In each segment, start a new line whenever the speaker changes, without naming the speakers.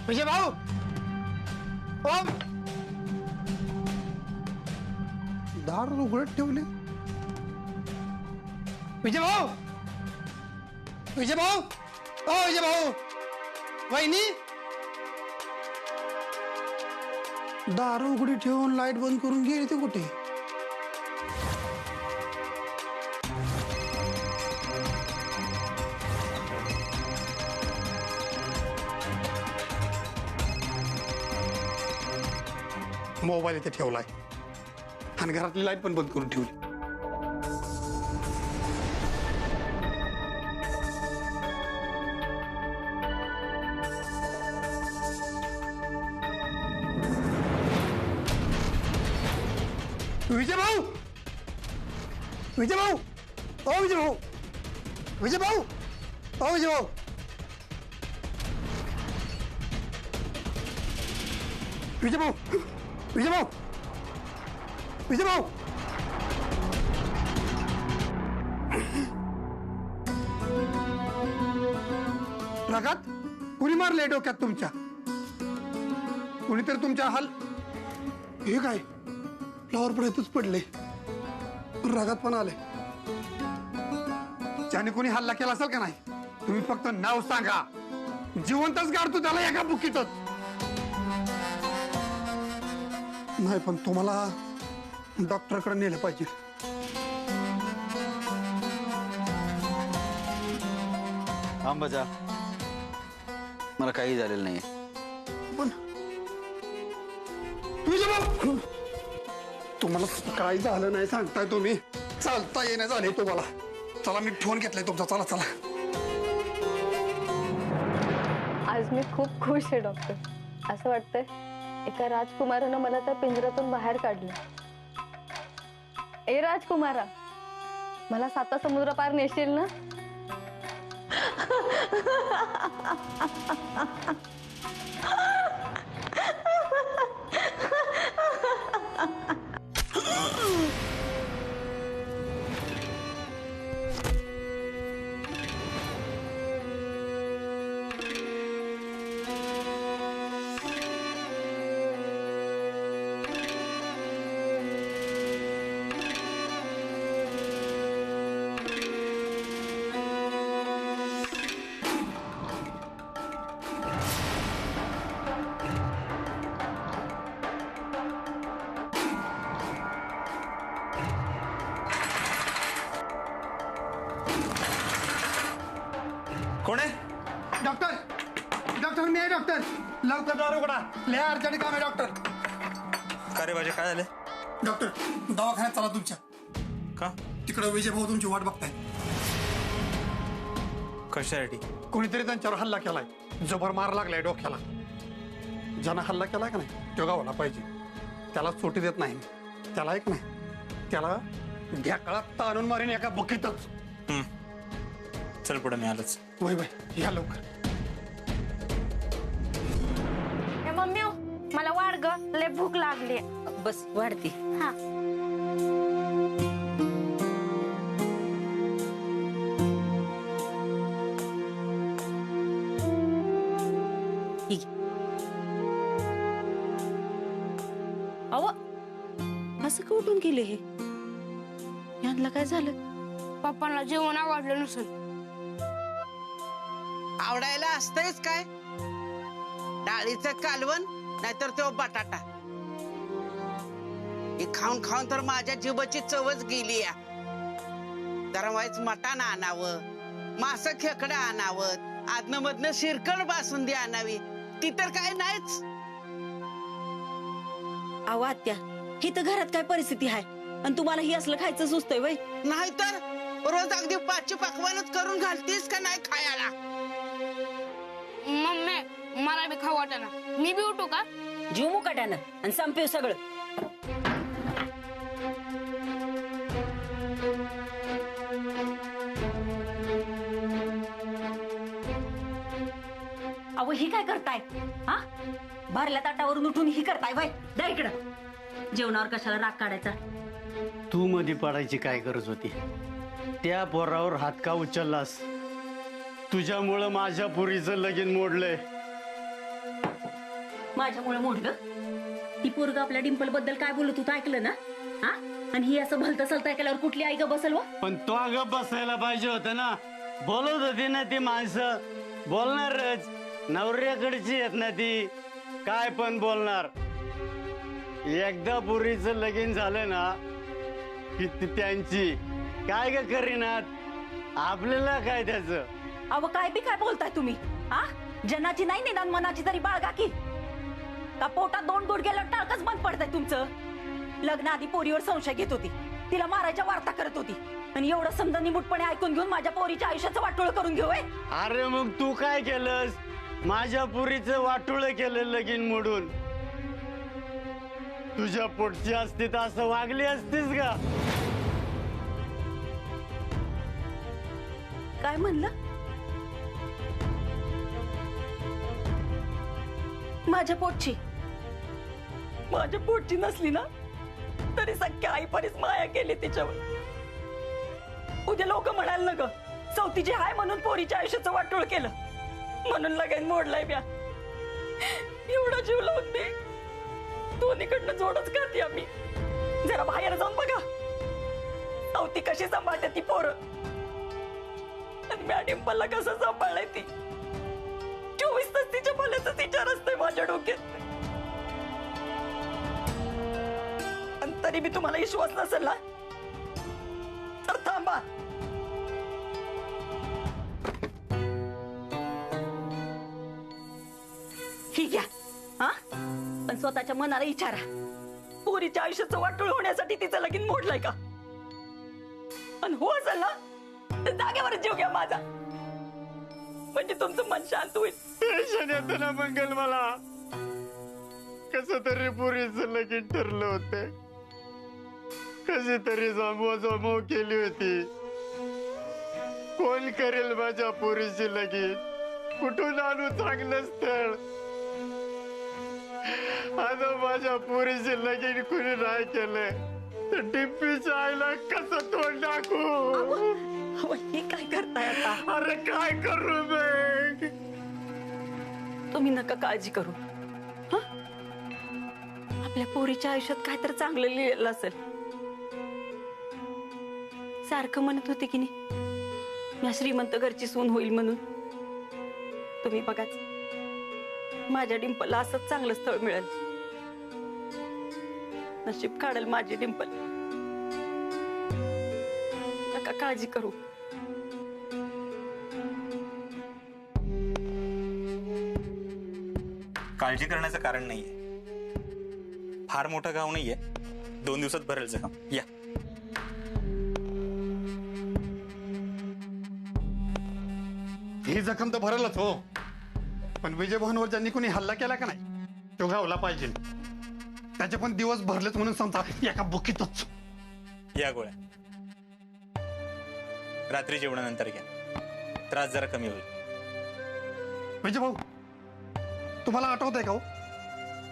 विजय भाऊ ओम दार उघडत ठेवले. विजय भाऊ विजय भाऊ ओ विजय भाऊ वहिनी दार उघडी ठेवून लाईट बंद करून गेली ते कुठे? मोबाईल इथे ठेवलाय आणि घरातली लाईट पण बंद करून ठेवली. विजय भाऊ विजय भाऊ ओ विजय भाऊ विजय भाऊ ओ विजय भाऊ विजय भाऊ विजय भाऊ विजय भाऊ रगात कुणी मारले डोक्यात तुमच्या? कुणीतरी तुमच्या हाल हे काय फ्लॉवर पडतच पडले रगात पण आले. ज्याने कोणी हल्ला केला असेल का नाही तुम्ही फक्त नाव सांगा जिवंतच गाडतो त्याला एका बुकीतच. नाही पण तुम्हाला डॉक्टरकडे नेलं पाहिजे.
बजा मला काही झालेलं नाही.
पण तुम्हाला काय झालं नाही सांगताय तुम्ही? चालता येणं झाले तुम्हाला. चला मी फोन घेतलाय तुमचा. चला चला.
आज मी खूप खुश आहे डॉक्टर. असं वाटतंय एका राजकुमारानं मला त्या पिंजऱ्यातून बाहेर काढलं. ए राजकुमारा मला 7 समुद्र पार नेशील ना?
कोण आहे?
डॉक्टर डॉक्टर मी आहे डॉक्टर. लवकर दार उघडा. लय अर्जंट काम आहे डॉक्टर.
का रे बाजे काय झालं?
डॉक्टर दवाखान्यात चला तुमच्या.
का?
तिकडे विजय भाऊ तुमची वाट बघताय.
कशासाठी?
कोणीतरी त्यांच्यावर हल्ला केलाय. जबर मार लागलाय डोक्याला. ज्यानं हल्ला केलाय का नाही तो गावाला पाहिजे. त्याला सुटी देत नाही. त्याला एक नाही त्याला ढेकळात ताणून मारीन एका बुकीतच.
चल पुढे मी आलोच.
वय वय या लवकर.
मम्मी मला वाढ ग लय भूक लागली.
बस वाढती.
हा
अव असं का उठून गेले हे? यांना काय झालं?
पप्पांना जेवण आवडलं नसेल.
आवडायला असतंयच काय? डाळीचं कालवण नाहीतर तो बटाटा. हे खाऊन खाऊन तर माझ्या जीवाची चवच गेली या. जरा व्हायच मटण आणावं, मास खेकडं आणावं, आदन मधनं शिरकण बासुंदी आणावी. ती तर काय नाहीच.
अहो आत्या ही तर घरात काय परिस्थिती आहे आणि तुम्हाला ही असलं खायचं सुचतंय वय?
नाहीतर रोज अगदी 5ची पकवानच करून घालतीस का नाही खायला?
मम्मी मला बी खाऊ वाटेना. मी बी उठू का?
जीव मुकाट्यानं आणि संपेव सगळं. अहो ही काय करताय? हा भरल्या ताटावरून उठून ही करताय वय? द्या इकडं. जेवणावर कशाला राग काढायचा?
तू मध्ये पडायची काय गरज होती? त्या पोरावर हात का उचललास? तुझ्यामुळं माझ्या पुरीचं लगीन मोडलंय.
माझ्यामुळे मोडलं? ती पोरग आपल्या डिंपल बद्दल काय बोलत होतं ऐकलं ना? हा? आणि ही असं भलतं सलतं ऐकल्यावर कुठली आई ग बसल व?
पण तो अगं बसायला पाहिजे होतं ना. बोलत होती ना ती माणसं, बोलणारच. नवऱ्याकडची येत ना ती, काय पण बोलणार. एकदा पुरीचं लगीन झालं ना की ती त्यांची काय ग करीनात, आपल्याला काय त्याचं.
अव काय बी काय बोलताय तुम्ही? हा? जनाची नाही निदान मनाची तरी बाळगा की. का पोटात 2 गुडघ्याला टाळकच बंद पडतंय तुमचं? लग्न आधी पोरीवर संशय घेत होती, तिला मारायच्या वार्ता करत होती, आणि एवढं समजा निमूटपणे ऐकून घेऊन माझ्या पोरीच्या आयुष्याचं वाटोळ करून घेऊय.
अरे मग तू काय केलंस? माझ्या पुरीचं वाटुळ केलं लगीन मोडून. तुझ्या पोटची असती तर असं वागली असतीस का?
काय म्हणलं? माझ्या पोटची नसली ना तरी सख्या आई परीस माया केली तिच्यावर. उद्या लोक म्हणाल ना ग, चौथीची हाय म्हणून पोरीच्या आयुष्याचं वाटोळ केलं, म्हणून लगेच मोडलाय ब्या. एवढा जीव लावून दे, दोन्हीकडनं जोडच करते आम्ही. जरा बाहेर जाऊन बघा, चौथी कशी सांभाळते ती पोरं, आणि म्या डिंपलला कसं सांभाळलंय ती. 24 तास तिच्या भल्याचा विचार असतोय माझ्या डोक्यात. आणि तरी मी तुम्हाला विश्वास नसेल ना तर थांबा. ही घ्या. हा? पण स्वतःच्या मनाला विचारा, पोरीच्या आयुष्याचं वाटोळ होण्यासाठी तिचं लगीन मोडलंय का? आणि हो असेल ना तर जागेवरच जीव घ्या माझा, म्हणजे तुमचं मन शांत होईल.
टेन्शन येतं ना मंगल मला. कसं तरी पुरीचं लगीन ठरलं होतं, कशी तरी जमव केली होती. कोण करेल माझ्या पोरीची लगीन? कुठून आणू चांगलं स्थळ? आता माझ्या पोरीची लगीन कुणी नाही केलं तर डिंपीच्या आईला कसं तोंड टाकू?
हे काय करताय आता?
अरे काय करू मी?
तुम्ही नका काळजी करू. हं? आपल्या पोरीच्या आयुष्यात काय तर चांगलं लिहिलेलं असेल. सारखं म्हणत होते की नाही, मी श्रीमंत घरची सून होईल म्हणून. तुम्ही बघाच, माझ्या डिंपलला असंच चांगलं स्थळ मिळेल. नशीब काढेल माझी डिंपल. नका काळजी करू.
काळजी करण्याचं कारण नाहीये. फार मोठं गाव नाहीये, 2 दिवसात भरेल जखम. या.
ही जखम तर भरलच हो, पण विजय भाऊंवर ज्यांनी कोणी हल्ला केला का नाही तो गावला पाहिजे. त्याचे पण दिवस भरलेच म्हणून समजा एका बुकीतच.
या गोळ्या रात्री जेवणानंतर घ्या, त्रास जरा कमी होईल.
विजय भाऊ, तुम्हाला आठवत आहे का हो,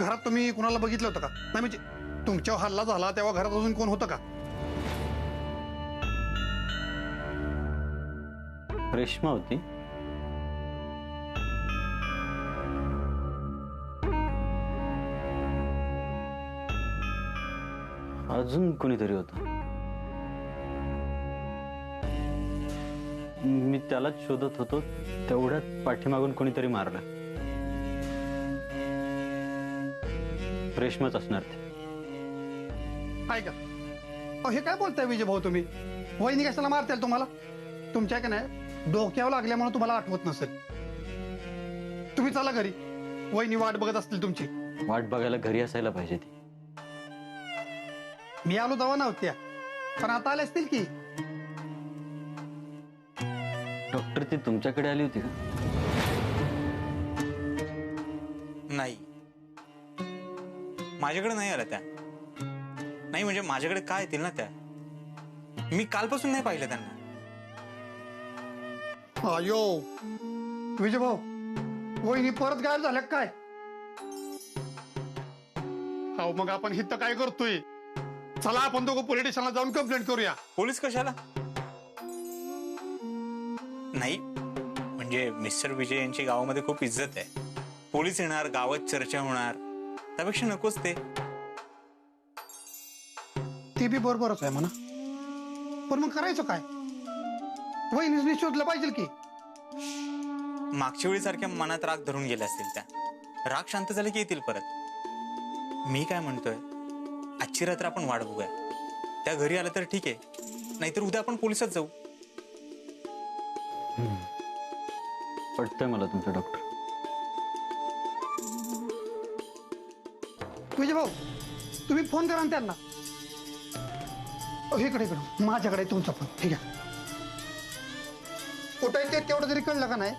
घरात तुम्ही कुणाला बघितलं होतं का? नाही म्हणजे तुमच्यावर हल्ला झाला तेव्हा घरात अजून कोण होतं का?
रेश्मा होती. अजून कोणीतरी होत. मी त्यालाच शोधत होतो, तेवढ्यात पाठीमागून कोणीतरी मारलं. रेश्माच असणार ते.
ऐका, अहो हे काय बोलताय विजय भाऊ तुम्ही? वहिनी कशाला मारतील तुम्हाला? तुमच्या का नाही डोक्यावर लागल्यामुळे तुम्हाला आठवत नसेल. तुम्ही चला घरी, वहिनी वाट बघत असतील तुमची.
वाट बघायला घरी असायला पाहिजे ती.
मी आलो तेव्हा नव्हत्या, पण आता आले असतील की.
डॉक्टर ती तुमच्याकडे आली होती का?
नाही, माझ्याकडे नाही आल्या त्या. नाही म्हणजे माझ्याकडे काय येतील ना त्या, मी कालपासून नाही पाहिलं त्यांना.
अयो विजय भाऊ, वहिनी परत गायब झाल्या काय? हो मग आपण हित काय करतोय? चला आपण दोघं पोलीस स्टेशनला जाऊन कंप्लेंट करूया.
पोलीस कशाला? नाही म्हणजे मिस्टर विजय यांची गावामध्ये खूप इज्जत आहे. पोलीस येणार, गावात चर्चा होणार, त्यापेक्षा नकोच ते.
ते बी बरोबरच आहे म्हणा, पण मग करायचं काय? वहिनीच शोधलं पाहिजे की.
मागच्या वेळी सारख्या मनात राग धरून गेल्या असतील त्या. राग शांत झाले की येतील परत. मी काय म्हणतोय, आजची रात्र आपण वाट बघूया. त्या घरी आलं तर ठीक आहे, नाहीतर उद्या आपण पोलिसात जाऊ.
पटतंय मला तुमचं डॉक्टर.
तुझे भाऊ, तुम्ही फोन करा ना त्यांना. इकडे इकडे माझ्याकडे तुमचा फोन. ठीक आहे, कुठे ते तेवढं जरी कळलं का नाही,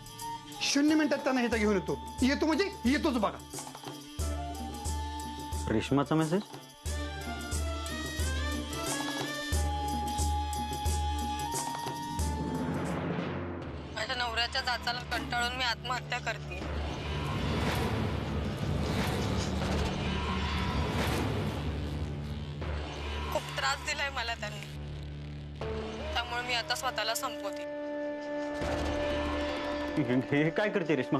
0 मिनिटात त्यांना इथं घेऊन येतो म्हणजे येतोच बघा.
रेश्माचा मेसेज?
माझ्या नवऱ्याच्या जाचाला कंटाळून मी आत्महत्या करते. खूप त्रास दिलाय मला त्यांनी, त्यामुळे मी आता स्वतःला संपवते.
हे काय करते रेश्मा?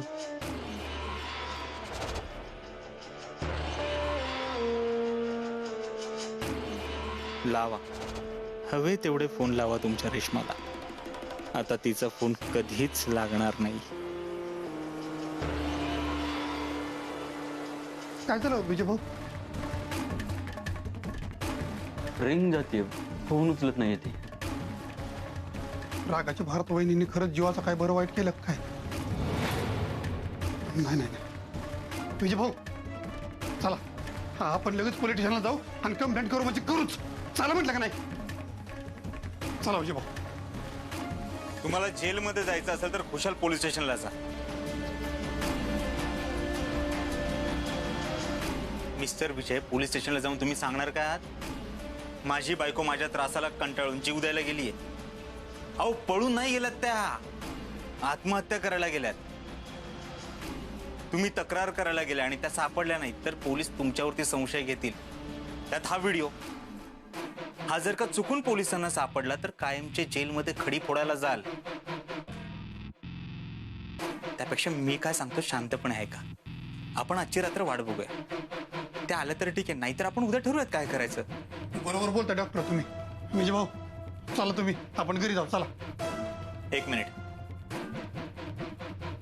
लावा, हवे तेवढे फोन लावा तुमच्या रेश्माला. आता तिचा फोन कधीच लागणार नाही.
काय झालं विजय भाऊ?
रिंग जाते, फोन उचलत नाही ती.
रागाच्या भारत वहिनींनी खरंच जीवाचं काय बरं वाईट केलं काय? नाही नाही विजय भाऊ, चला हा आपण लगेच पोलीस स्टेशनला जाऊ आणि कंप्लेंट करू, म्हणजे करूच. चला म्हटलं का नाही? चला विजय भाऊ.
तुम्हाला जेलमध्ये जायचं असेल तर खुशाल पोलीस स्टेशनला जा. मिस्टर विजय, पोलीस स्टेशनला जाऊन तुम्ही सांगणार काय आहात? माझी बायको माझ्या त्रासाला कंटाळून जीव द्यायला गेलीये. अहो, पळून नाही गेल्यात त्या, आत्महत्या करायला गेल्यात. तुम्ही तक्रार करायला गेल्या आणि त्या सापडल्या नाहीत तर पोलीस तुमच्यावरती संशय घेतील. त्यात हा व्हिडिओ, हा जर का चुकून पोलिसांना सापडला तर कायमचे जेलमध्ये खडी फोडायला जाल. त्यापेक्षा मी काय सांगतो, शांतपणे आहे का? आपण आजची रात्र वाट बघूया. त्या आलं तर ठीक आहे, नाहीतर आपण उद्या ठरवूयात काय करायचं.
बरोबर बोलता डॉक्टर तुम्ही. विजय भाऊ, चला तुम्ही, आपण घरी जाऊ. चला.
1 मिनिट,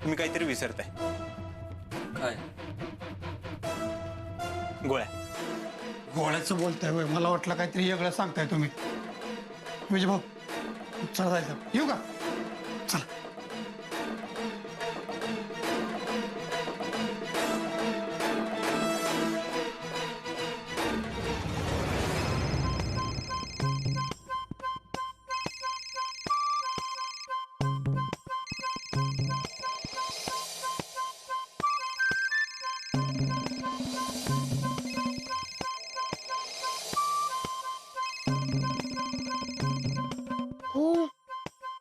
तुम्ही काहीतरी विसरताय.
काय?
गोळ्या.
गोळ्याचं बोलताय होय, मला वाटलं काहीतरी वेगळं सांगताय तुम्ही. विजय भाऊ, चला जायचं. येऊ का? चला.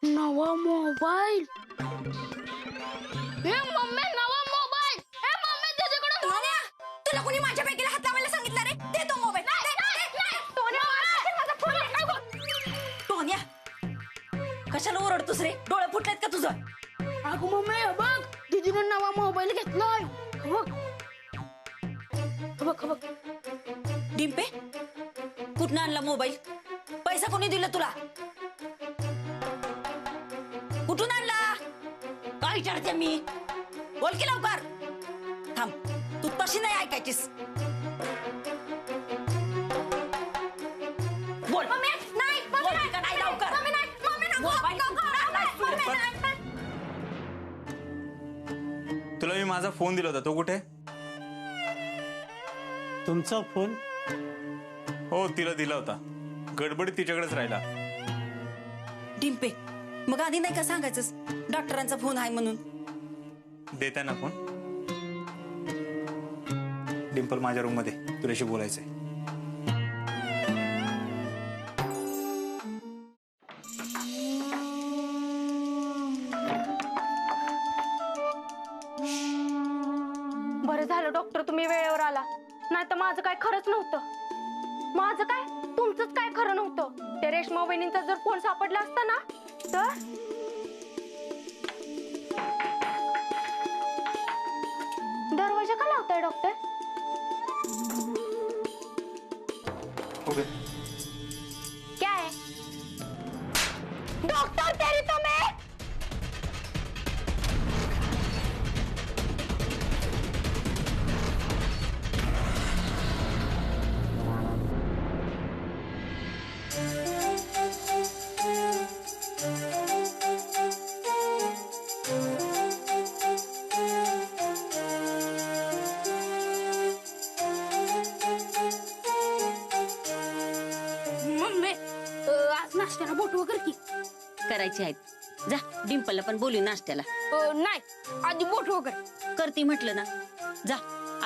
नवा मोबाईल. हे मम्मी, नवा मोबाईल. हे मम्मी, त्याच्याकडे
तुला कोणी माझ्या बॅगेला हात लावायला सांगितलं रे? दे तो मोबाईल. टोन्या, कशाला ओरडतोस रे? डोळे फुटलेत का तुझं?
अगं मम्मी, बघ दीदीने नवा मोबाईल घेतलाय. बघ बघ बघ.
डिंपे, कुठनं आणला मोबाईल? पैसा कोणी दिला तुला? कुठून आणला? काय विचारते मी? बोल की लवकर. थांब, तू तशी नाही ऐकायचीस. बोल. मम्मी नाही, बोल की नाही लवकर. मम्मी नाही, मम्मी नको.
तुला मी माझा फोन दिला होता, तो कुठे?
तुमचा फोन?
हो, तिला दिला होता. गडबडीत तिच्याकडेच राहिला.
डिंपे, मग आधी नाही का सांगायचंस डॉक्टरांचा फोन आहे म्हणून?
देताय ना फोन? डिंपल, माझ्या रूम मध्ये तुझ्याशी बोलायचंय.
बरं झालं डॉक्टर तुम्ही वेळेवर आला, नाही तर माझं काय खरंच नव्हतं. माझं काय, तुमचंच काय खरं नव्हतं. त्या रेश्मा वहिनींचा जर फोन सापडला असता ना तर दरवाजा का लावताय डॉक्टर? क्या है डॉक्टर, तेरी तो मैं नाश्त्याला बोट वगैरे की
करायची आहेत. जा डिंपलला पण बोलू नाश्त्याला.
नाही, आधी बोट वगैरे
करती म्हटलं ना. जा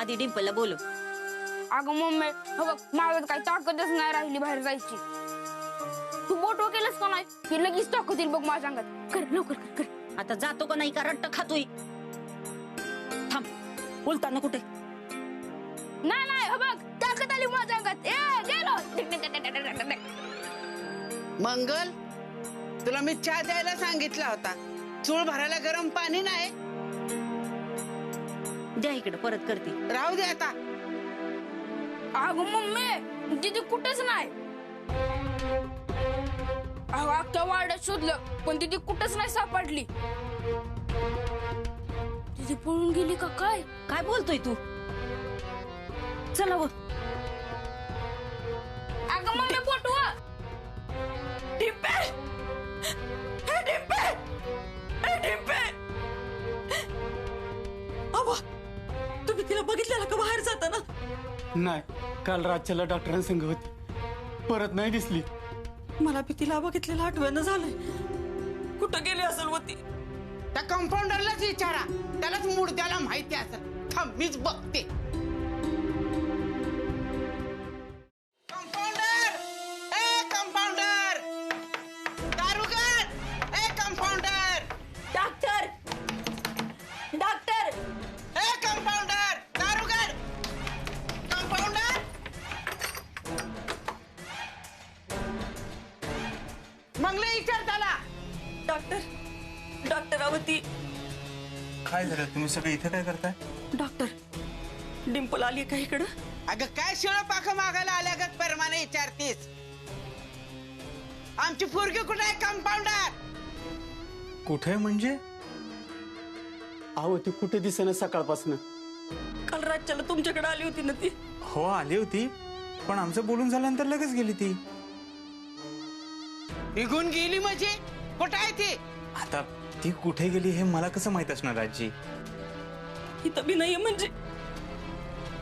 आधी डिंपलला बोलव.
अगं मम्मी, हो बघ, माझ्यात काही ताकदच नाही राहिली बाहेर जायची. तू बोट केलंस का नाही की लगेच ताकद येईल बघ माझ्या अंगात.
कर लवकर कर कर. आता जातो का नाही का रट्ट खातोय. थांब, बोलताना कुठे.
नाही नाही, हो बघ, ताकद आली माझ्या अंगात. गेलो.
मंगल, तुला मी चहा द्यायला सांगितला होता. चूळ भरायला गरम पाणी नाही.
द्या इकडे, परत करते.
राहू दे आता.
अगं मम्मी, तिथे कुठेच नाही. अगं अख्ख्या वाड्यात शोधलं पण तिथे कुठेच नाही सापडली. तिथे पळून गेली का काय?
काय बोलतोय तू. चला व.
अगं मम्मी, पोटवा.
डिंपे, हे डिंपे, हे डिंपे. अबा, तुम्ही तिला बघितलेला का बाहेर जाताना?
नाही, काल रातच्याला डॉक्टरांनी संग होती, परत नाही दिसली.
मला बी तिला बघितलेलं आठवण झालंय. कुठं गेली असेल होती?
त्या कंपाऊंडरलाच विचारा, त्यालाच मुर्द्याला माहिती असेल. थांब, मीच बघते. कंपाऊंडर, ए कंपाऊंडर, दारुगड, ए कंपाऊंडर,
डॉक्टर, डॉक्टर,
ए कंपाऊंडर, दारुगड, कंपाऊंडर. मंगले विचार त्याला.
डॉक्टर, डॉक्टर अवती.
काय झालं, तुम्ही सगळे इथे काय करताय?
डॉक्टर, डिंपल आली का इकडं?
अगं काय शिळ पाख मागायला आल्यागत परमाने विचारतीस. आमची पोरगी कुठे आहे कंपाऊंडर?
कुठे म्हणजे?
अहो ती कुठे दिसेना सकाळपासून.
काल रातच्याला तुमच्याकडे आली होती ना ती?
हो आली होती, पण आमचं बोलून झाल्यानंतर लगेच गेली ती.
निघून गेली म्हणजे? कुठे आहे ती?
आता ती कुठे गेली हे मला कसं माहित असणार आजी?
इथं बी नाहीये म्हणजे?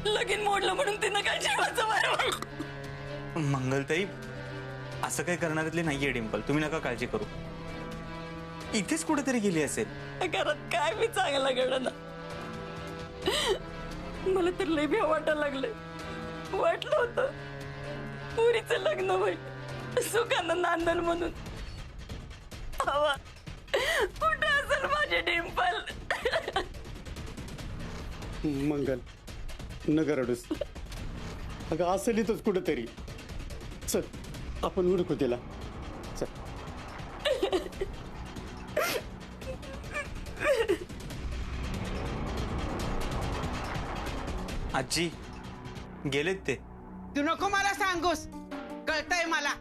लगीन मोडलं म्हणून तिनं काय जीवाचं वारवलं?
मंगलताई, असं काही करणाऱ्यातली नाहीये डिंपल, तुम्ही नका काळजी करू. इथेच कुठेतरी गेली असेल.
घरात काय मी चांगला घडलं ना. मला तर लय भ्या वाटायला लागलंय. वाटलं होतं पुरीचं लग्न होईल, सुखानं नांदल म्हणून. हवा कुठं असेल माझे डिंपल?
मंगल, नगर रडूस. अगं असेल इथंच कुठेतरी. चल आपण हुडकू तिला. चल.
आजी गेलेत ते.
तू नको मला सांगूस, कळतंय मला.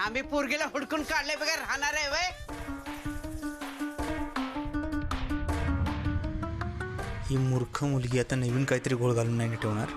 आम्ही पोरगीला हुडकून काढले बघा राहणार आहे वय.
ही मूर्ख मुलगी आता नवीन काहीतरी घोळ घालून नाही ठेवणार.